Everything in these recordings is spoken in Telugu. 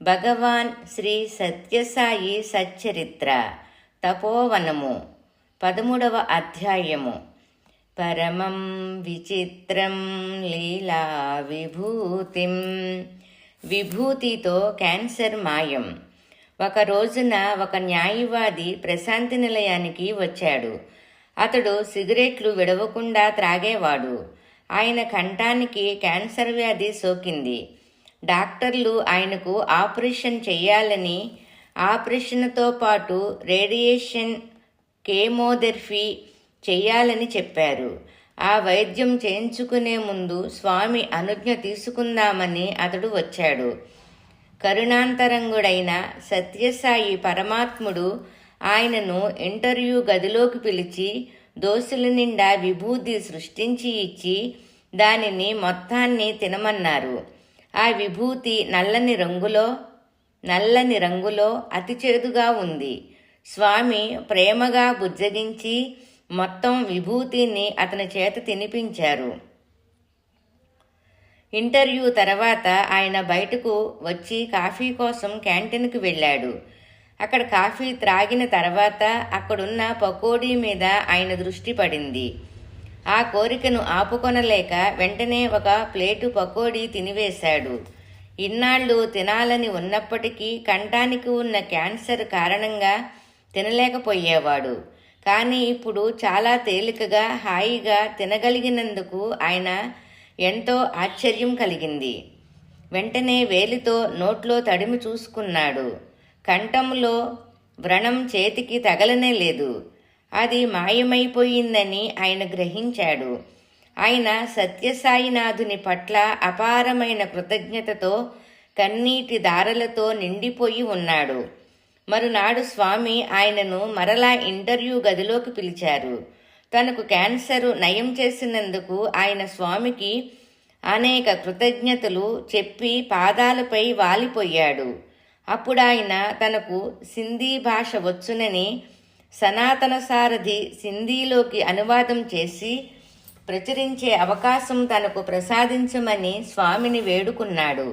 భగవాన్ శ్రీ సత్యసాయి సచ్చరిత్ర తపోవనము 13వ అధ్యాయము. పరమం విచిత్రం లీలా విభూతిం. విభూతితో క్యాన్సర్ మాయం. ఒక రోజున ఒక న్యాయవాది ప్రశాంతి నిలయానికి వచ్చాడు. అతడు సిగరెట్లు విడవకుండా త్రాగేవాడు. ఆయన కంఠానికి క్యాన్సర్ వ్యాధి సోకింది. డాక్టర్లు ఆయనకు ఆపరేషన్ చేయాలని, ఆపరేషన్తో పాటు రేడియేషన్, కేమోథెరపీ చేయాలని చెప్పారు. ఆ వైద్యం చేయించుకునే ముందు స్వామి అనుజ్ఞ తీసుకుందామని అతడు వచ్చాడు. కరుణాంతరంగుడైన సత్యసాయి పరమాత్ముడు ఆయనను ఇంటర్వ్యూ గదిలోకి పిలిచి దోసుల నిండా విభూతి సృష్టించి ఇచ్చి దానిని మొత్తాన్ని తినమన్నారు. ఆ విభూతి నల్లని రంగులో అతి చేదుగా ఉంది. స్వామి ప్రేమగా బుజ్జగించి మొత్తం విభూతిని అతని చేత తినిపించారు. ఇంటర్వ్యూ తర్వాత ఆయన బయటకు వచ్చి కాఫీ కోసం క్యాంటీన్కు వెళ్ళాడు. అక్కడ కాఫీ త్రాగిన తర్వాత అక్కడున్న పకోడీ మీద ఆయన దృష్టి పడింది. ఆ కోరికను ఆపుకొనలేక వెంటనే ఒక ప్లేటు పకోడీ తినివేశాడు. ఇన్నాళ్ళు తినాలని ఉన్నప్పటికీ కంఠానికి ఉన్న క్యాన్సర్ కారణంగా తినలేకపోయేవాడు. కానీ ఇప్పుడు చాలా తేలికగా, హాయిగా తినగలిగినందుకు ఆయన ఎంతో ఆశ్చర్యం కలిగింది. వెంటనే వేలితో నోట్లో తడిమి చూసుకున్నాడు. కంఠంలో వ్రణం చేతికి తగలనే లేదు. అది మాయమైపోయిందని ఆయన గ్రహించాడు. ఆయన సత్యసాయినాథుని పట్ల అపారమైన కృతజ్ఞతతో కన్నీటి దారలతో నిండిపోయి ఉన్నాడు. మరునాడు స్వామి ఆయనను మరలా ఇంటర్వ్యూ గదిలోకి పిలిచారు. తనకు క్యాన్సరు నయం చేసినందుకు ఆయన స్వామికి అనేక కృతజ్ఞతలు చెప్పి పాదాలపై వాలిపోయాడు. అప్పుడాయన తనకు సింధీ భాష వచ్చునని సనాతన సారథి సింధీలోకి అనువాదం చేసి ప్రచురించే అవకాశం తనకు ప్రసాదించమని స్వామిని వేడుకున్నాడు.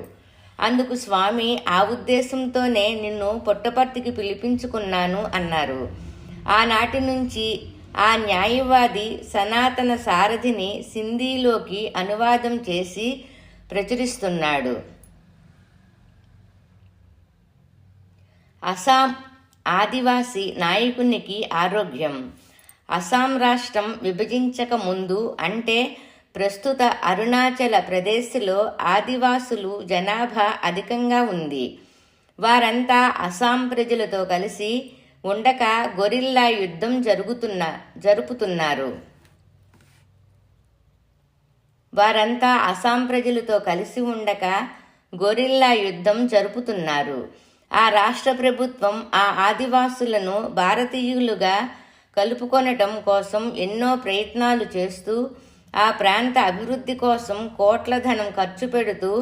అందుకు స్వామి ఆ ఉద్దేశంతోనే నిన్ను పుట్టపర్తికి పిలిపించుకున్నాను అన్నారు. ఆనాటి నుంచి ఆ న్యాయవాది సనాతన సారథిని సింధీలోకి అనువాదం చేసి ప్రచురిస్తున్నాడు. అస్సాం ఆదివాసీ నాయకునికి ఆరోగ్యం. అస్సాం రాష్ట్రం విభజించక ముందు, అంటే ప్రస్తుత అరుణాచల ప్రదేశ్లో ఆదివాసులు జనాభా అధికంగా ఉంది. వారంతా అస్సాం ప్రజలతో కలిసి ఉండక గొరిల్లా యుద్ధం జరుపుతున్నారు. వారంతా అస్సాం ప్రజలతో కలిసి ఉండక గొరిల్లా యుద్ధం జరుపుతున్నారు. ఆ రాష్ట్ర ప్రభుత్వం ఆ ఆదివాసులను భారతీయులుగా కలుపుకొనటం కోసం ఎన్నో ప్రయత్నాలు చేస్తూ ఆ ప్రాంత అభివృద్ధి కోసం కోట్ల ధనం ఖర్చు పెడుతూ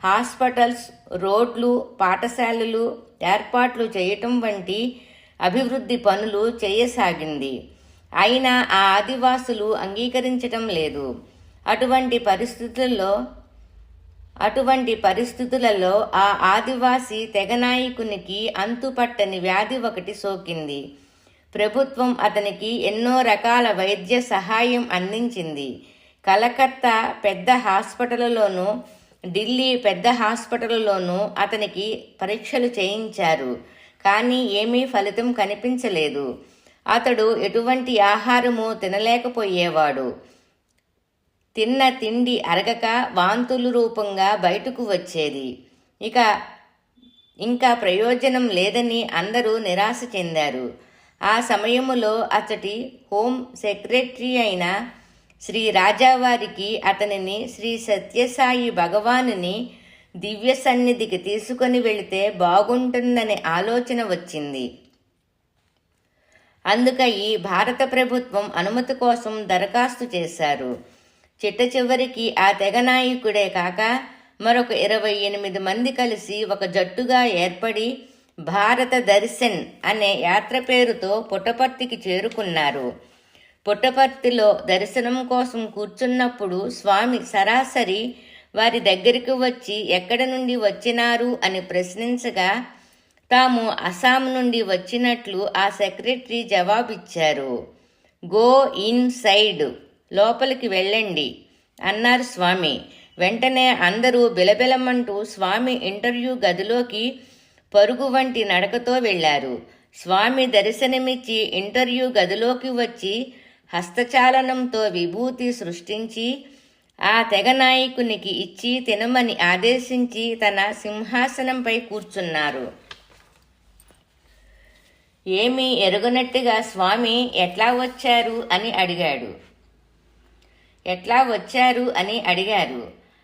హాస్పిటల్స్, రోడ్లు, పాఠశాలలు ఏర్పాట్లు చేయటం వంటి అభివృద్ధి పనులు చేయసాగింది. అయినా ఆ ఆదివాసులు అంగీకరించటం లేదు. అటువంటి పరిస్థితులలో ఆ ఆదివాసీ తెగనాయకునికి అంతుపట్టని వ్యాధి ఒకటి సోకింది. ప్రభుత్వం అతనికి ఎన్నో రకాల వైద్య సహాయం అందించింది. కలకత్తా పెద్ద హాస్పిటల్లోనూ, ఢిల్లీ పెద్ద హాస్పిటల్లోనూ అతనికి పరీక్షలు చేయించారు. కానీ ఏమీ ఫలితం కనిపించలేదు. అతడు ఎటువంటి ఆహారము తినలేకపోయేవాడు. తిన్న తిండి అరగక వాంతులు రూపంగా బయటకు వచ్చేది. ఇంకా ప్రయోజనం లేదని అందరూ నిరాశ చెందారు. ఆ సమయములో అతడి హోం సెక్రటరీ అయిన శ్రీ రాజావారికి అతనిని శ్రీ సత్యసాయి భగవానుని దివ్య సన్నిధికి తీసుకొని వెళితే బాగుంటుందనే ఆలోచన వచ్చింది. అందుకని భారత ప్రభుత్వం అనుమతి కోసం దరఖాస్తు చేశారు. చిట్టచివరికి ఆ తెగనాయకుడే కాక మరొక 28 మంది కలిసి ఒక జట్టుగా ఏర్పడి భారత దర్శన్ అనే యాత్ర పేరుతో పుట్టపర్తికి చేరుకున్నారు. పుట్టపర్తిలో దర్శనం కోసం కూర్చున్నప్పుడు స్వామి సరాసరి వారి దగ్గరికి వచ్చి ఎక్కడి నుండి వచ్చినారు అని ప్రశ్నించగా తాము అస్సాం నుండి వచ్చినట్లు ఆ సెక్రటరీ జవాబిచ్చారు. గో ఇన్ సైడ్, లోపలికి వెళ్ళండి అన్నారు స్వామి. వెంటనే అందరూ బిలబిలమంటూ స్వామి ఇంటర్వ్యూ గదిలోకి పరుగు వంటి నడకతో వెళ్లారు. స్వామి దర్శనమిచ్చి ఇంటర్వ్యూ గదిలోకి వచ్చి హస్తచాలనంతో విభూతి సృష్టించి ఆ తెగ నాయకునికి ఇచ్చి తినమని ఆదేశించి తన సింహాసనంపై కూర్చున్నారు. ఏమీ ఎరుగనట్టుగా స్వామి ఎట్లా వచ్చారు అని అడిగారు.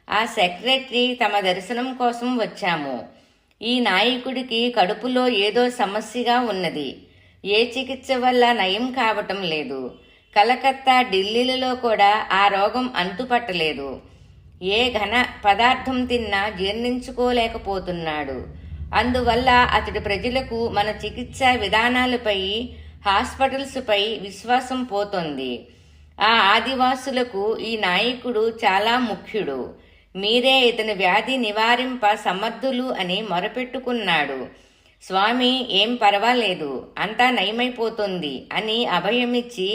ఆ సెక్రటరీ తమ దర్శనం కోసం వచ్చాము. ఈ నాయకుడికి కడుపులో ఏదో సమస్యగా ఉన్నది. ఏ చికిత్స వల్ల నయం కావటం లేదు. కలకత్తా, ఢిల్లీలలో కూడా ఆ రోగం అంతుపట్టలేదు. ఏ ఘన పదార్థం తిన్నా జీర్ణించుకోలేకపోతున్నాడు. అందువల్ల అతడి ప్రజలకు మన చికిత్సా విధానాలపై, హాస్పిటల్స్పై విశ్వాసం పోతోంది. ఆ ఆదివాసులకు ఈ నాయకుడు చాలా ముఖ్యుడు. మీరే ఇతని వ్యాధి నివారింప సమర్థులు అని మొరపెట్టుకున్నాడు. స్వామి ఏం పర్వాలేదు, అంతా నయమైపోతుంది అని అభయమిచ్చి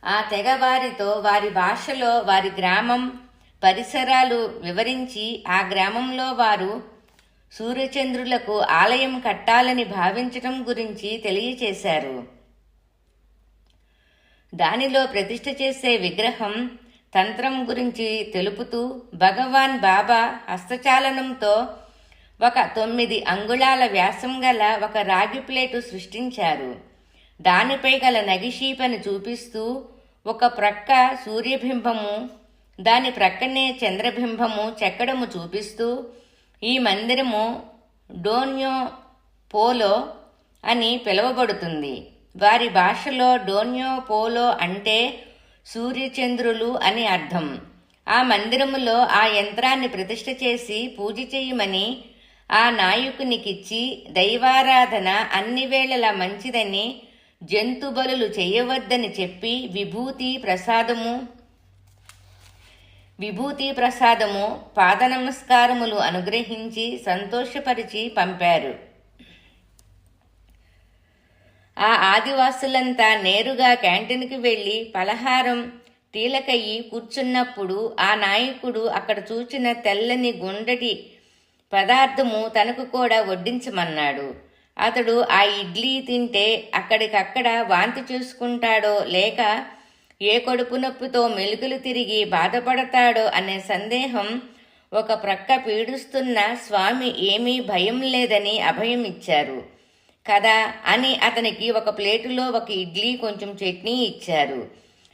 ఆ తెగవారితో వారి భాషలో వారి గ్రామం పరిసరాలు వివరించి ఆ గ్రామంలో వారు సూర్యచంద్రులకు ఆలయం కట్టాలని భావించటం గురించి తెలియచేశారు. దానిలో ప్రతిష్ఠ చేసే విగ్రహం తంత్రం గురించి తెలుపుతూ భగవాన్ బాబా హస్తచాలనంతో ఒక 9 అంగుళాల వ్యాసం గల ఒక రాగి ప్లేటు సృష్టించారు. దానిపై గల నగిషీపని చూపిస్తూ ఒక ప్రక్క సూర్యబింబము, దాని ప్రక్కనే చంద్రబింబము చెక్కడము చూపిస్తూ ఈ మందిరము డోన్యో పోలో అని పిలువబడుతుంది. వారి భాషలో డోన్యో పోలో అంటే సూర్యచంద్రులు అని అర్థం. ఆ మందిరములో ఆ యంత్రాన్ని ప్రతిష్ఠ చేసి పూజ చేయమని ఆ నాయకునికిచ్చి దైవారాధన అన్ని వేళలా మంచిదని, జంతు బలులు చేయవద్దని చెప్పి విభూతి ప్రసాదము పాద నమస్కారములు అనుగ్రహించి సంతోషపరిచి పంపారు. ఆ ఆదివాసులంతా నేరుగా క్యాంటీన్కి వెళ్లి పలహారం టీలకయ్యి కూర్చున్నప్పుడు ఆ నాయకుడు అక్కడ చూచిన తెల్లని గుండటి పదార్థము తనకు కూడా వడ్డించమన్నాడు. అతడు ఆ ఇడ్లీ తింటే అక్కడికక్కడ వాంతి చేసుకుంటాడో లేక ఏ కడుపు నొప్పితో మెలికలు తిరిగి బాధపడతాడో అనే సందేహం ఒక ప్రక్క పీడిస్తున్న స్వామి ఏమీ భయం లేదని అభయమిచ్చారు కదా అని అతనికి ఒక ప్లేటులో ఒక ఇడ్లీ, కొంచెం చట్నీ ఇచ్చారు.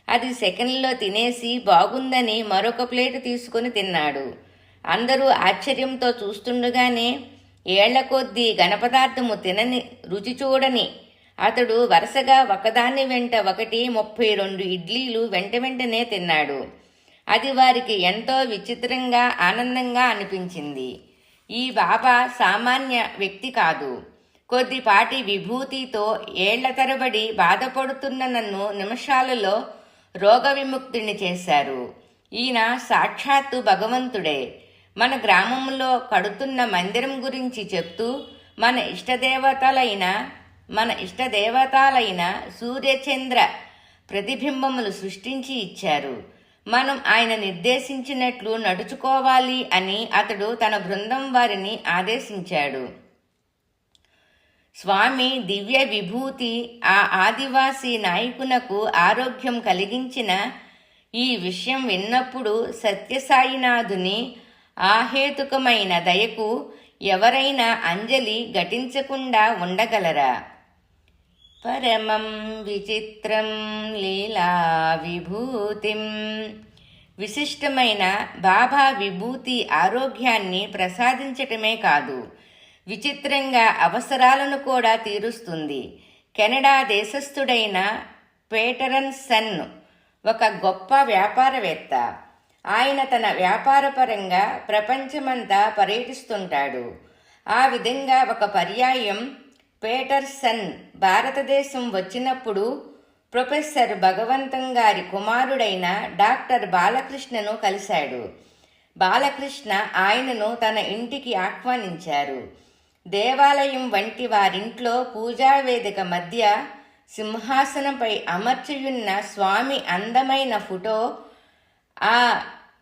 అది సెకండ్లో తినేసి బాగుందని మరొక ప్లేటు తీసుకుని తిన్నాడు. అందరూ ఆశ్చర్యంతో చూస్తుండగానే ఏళ్ల కొద్దీ ఘనపదార్థము తినని, రుచి చూడని అతడు వరుసగా ఒకదాని వెంట ఒకటి 32 ఇడ్లీలు వెంటనే తిన్నాడు. అది వారికి ఎంతో విచిత్రంగా, ఆనందంగా అనిపించింది. ఈ బాబా సామాన్య వ్యక్తి కాదు. కొద్దిపాటి విభూతితో ఏళ్ల తరబడి బాధపడుతున్న నన్ను నిమిషాలలో రోగ విముక్తిని చేశారు. ఈయన సాక్షాత్తు భగవంతుడే. మన గ్రామంలో కడుతున్న మందిరం గురించి చెప్తూ మన ఇష్టదేవతలైన సూర్యచంద్ర ప్రతిబింబములు సృష్టించి ఇచ్చారు. మనం ఆయన నిర్దేశించినట్లు నడుచుకోవాలి అని అతడు తన బృందం వారిని ఆదేశించాడు. స్వామి దివ్య విభూతి ఆ ఆదివాసీ నాయకునకు ఆరోగ్యం కలిగించిన ఈ విషయం విన్నప్పుడు సత్యసాయినాథుని ఆహేతుకమైన దయకు ఎవరైనా అంజలి ఘటించకుండా ఉండగలరా? పరమం విచిత్రం లీలా విభూతిం. విశిష్టమైన బాబా విభూతి ఆరోగ్యాన్ని ప్రసాదించటమే కాదు, విచిత్రంగా అవసరాలను కూడా తీరుస్తుంది. కెనడా దేశస్థుడైన పేటరన్సన్ ఒక గొప్ప వ్యాపారవేత్త. ఆయన తన వ్యాపారపరంగా ప్రపంచమంతా పర్యటిస్తుంటాడు. ఆ విధంగా ఒక పర్యాయం పేటర్సన్ భారతదేశం వచ్చినప్పుడు ప్రొఫెసర్ భగవంతం గారి కుమారుడైన డాక్టర్ బాలకృష్ణను కలిశాడు. బాలకృష్ణ ఆయనను తన ఇంటికి ఆహ్వానించారు. దేవాలయం వంటి వారింట్లో పూజావేదిక మధ్య సింహాసనంపై అమర్చియున్న స్వామి అందమైన ఫోటో ఆ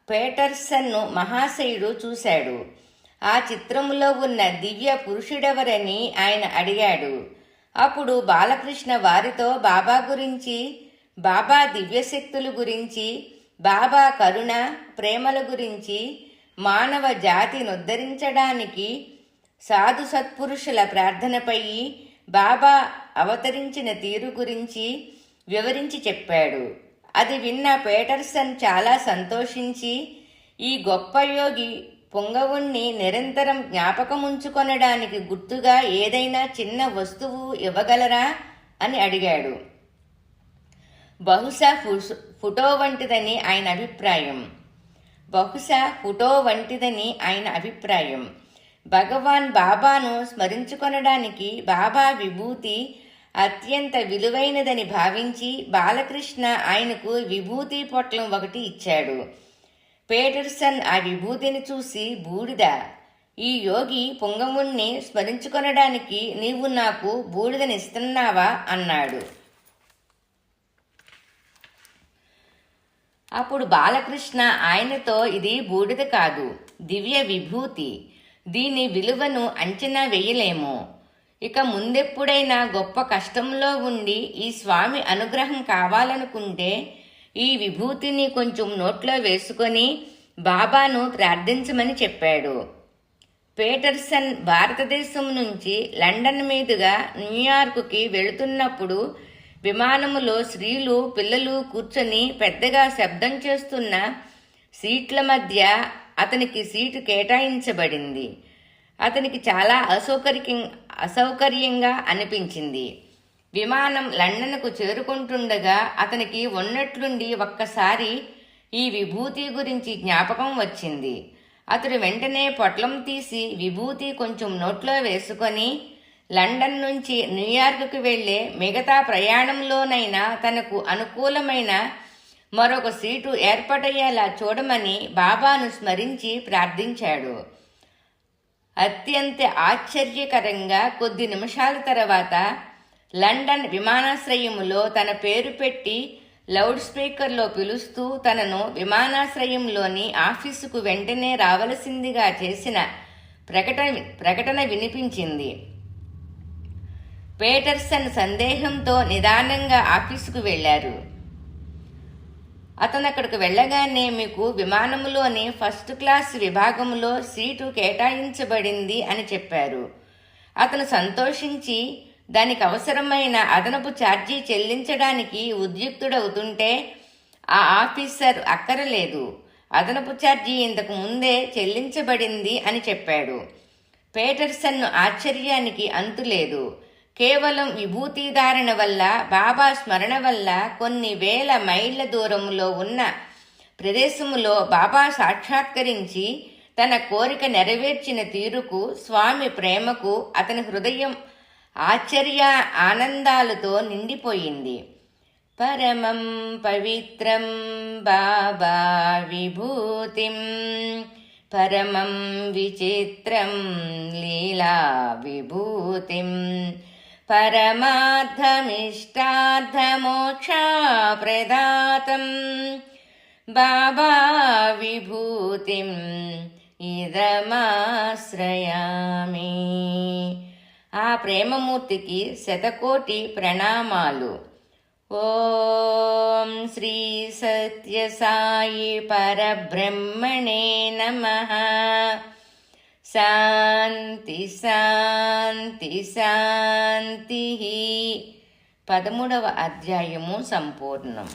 పేటర్సన్ను మహాశయుడు చూశాడు. ఆ చిత్రములో ఉన్న దివ్య పురుషుడెవరని ఆయన అడిగాడు. అప్పుడు బాలకృష్ణ వారితో బాబా గురించి, బాబా దివ్యశక్తుల గురించి, బాబా కరుణ ప్రేమల గురించి, మానవ జాతిని ఉద్ధరించడానికి సాధు సత్పురుషుల ప్రార్థనపై బాబా అవతరించిన తీరు గురించి వివరించి చెప్పాడు. అది విన్న పేటర్సన్ చాలా సంతోషించి, ఈ గొప్ప యోగి పొంగవుణ్ణి నిరంతరం జ్ఞాపకముంచుకొనడానికి గుర్తుగా ఏదైనా చిన్న వస్తువు ఇవ్వగలరా అని అడిగాడు. బహుశా ఫోటో వంటిదని ఆయన అభిప్రాయం. భగవాన్ బాబాను స్మరించుకొనడానికి బాబా విభూతి అత్యంత విలువైనదని భావించి బాలకృష్ణ ఆయనకు విభూతి పొట్లం ఒకటి ఇచ్చాడు. పేటర్సన్ ఆ విభూతిని చూసి, బూడిద, ఈ యోగి పొంగవుణ్ణి స్మరించుకొనడానికి నీవు నాకు బూడిదనిస్తున్నావా అన్నాడు. అప్పుడు బాలకృష్ణ ఆయనతో, ఇది బూడిద కాదు, దివ్య విభూతి. దీని విలువను అంచనా వేయలేము. ఇక ముందెప్పుడైనా గొప్ప కష్టంలో ఉండి ఈ స్వామి అనుగ్రహం కావాలనుకుంటే ఈ విభూతిని కొంచెం నోట్లో వేసుకొని బాబాను ప్రార్థించమని చెప్పాడు. పేటర్సన్ భారతదేశం నుంచి లండన్ మీదుగా న్యూయార్కుకి వెళుతున్నప్పుడు విమానములో స్త్రీలు, పిల్లలు కూర్చొని పెద్దగా శబ్దం చేస్తున్న సీట్ల మధ్య అతనికి సీటు కేటాయించబడింది. అతనికి చాలా అసౌకర్యంగా అనిపించింది. విమానం లండన్కు చేరుకుంటుండగా అతనికి ఉన్నట్లుండి ఒక్కసారి ఈ విభూతి గురించి జ్ఞాపకం వచ్చింది. అతడు వెంటనే పొట్లం తీసి విభూతి కొంచెం నోట్లో వేసుకొని లండన్ నుంచి న్యూయార్కుకు వెళ్లే మిగతా ప్రయాణంలోనైనా తనకు అనుకూలమైన మరొక సీటు ఏర్పాటయ్యేలా చూడమని బాబాను స్మరించి ప్రార్థించాడు. అత్యంత ఆశ్చర్యకరంగా కొద్ది నిమిషాల తర్వాత లండన్ విమానాశ్రయములో తన పేరు పెట్టి లౌడ్ స్పీకర్లో పిలుస్తూ తనను విమానాశ్రయంలోని ఆఫీసుకు వెంటనే రావలసిందిగా చేసిన ప్రకటన వినిపించింది. పేటర్సన్ సందేహంతో నిదానంగా ఆఫీసుకు వెళ్లారు. అతను అక్కడికి వెళ్ళగానే, మీకు విమానంలోని ఫస్ట్ క్లాస్ విభాగంలో సీటు కేటాయించబడింది అని చెప్పారు. అతను సంతోషించి దానికి అవసరమైన అదనపు ఛార్జీ చెల్లించడానికి ఉద్యుక్తుడవుతుంటే ఆ ఆఫీసర్ అక్కరలేదు, అదనపు ఛార్జీ ఇంతకు ముందే చెల్లించబడింది అని చెప్పాడు. పేటర్సన్ను ఆశ్చర్యానికి అంతులేదు. కేవలం విభూతిధారణ వల్ల, బాబా స్మరణ వల్ల కొన్ని వేల మైళ్ళ దూరంలో ఉన్న ప్రదేశములో బాబా సాక్షాత్కరించి తన కోరిక నెరవేర్చిన తీరుకు, స్వామి ప్రేమకు అతని హృదయం ఆశ్చర్య ఆనందాలతో నిండిపోయింది. పరమం పవిత్రం బాబా విభూతిం, పరమం విచిత్రం లీలా విభూతిం, పరమార్థమిష్టార్థమోక్షప్రదాతం బాబా విభూతిం ఇదమాశ్రయామి. ఆ ప్రేమమూర్తికి శతకోటి ప్రణామాలు. ఓం శ్రీ సత్య సాయి పరబ్రహ్మణే నమః. శాంతి శాంతి శాంతి. 13వ అధ్యాయము సంపూర్ణం.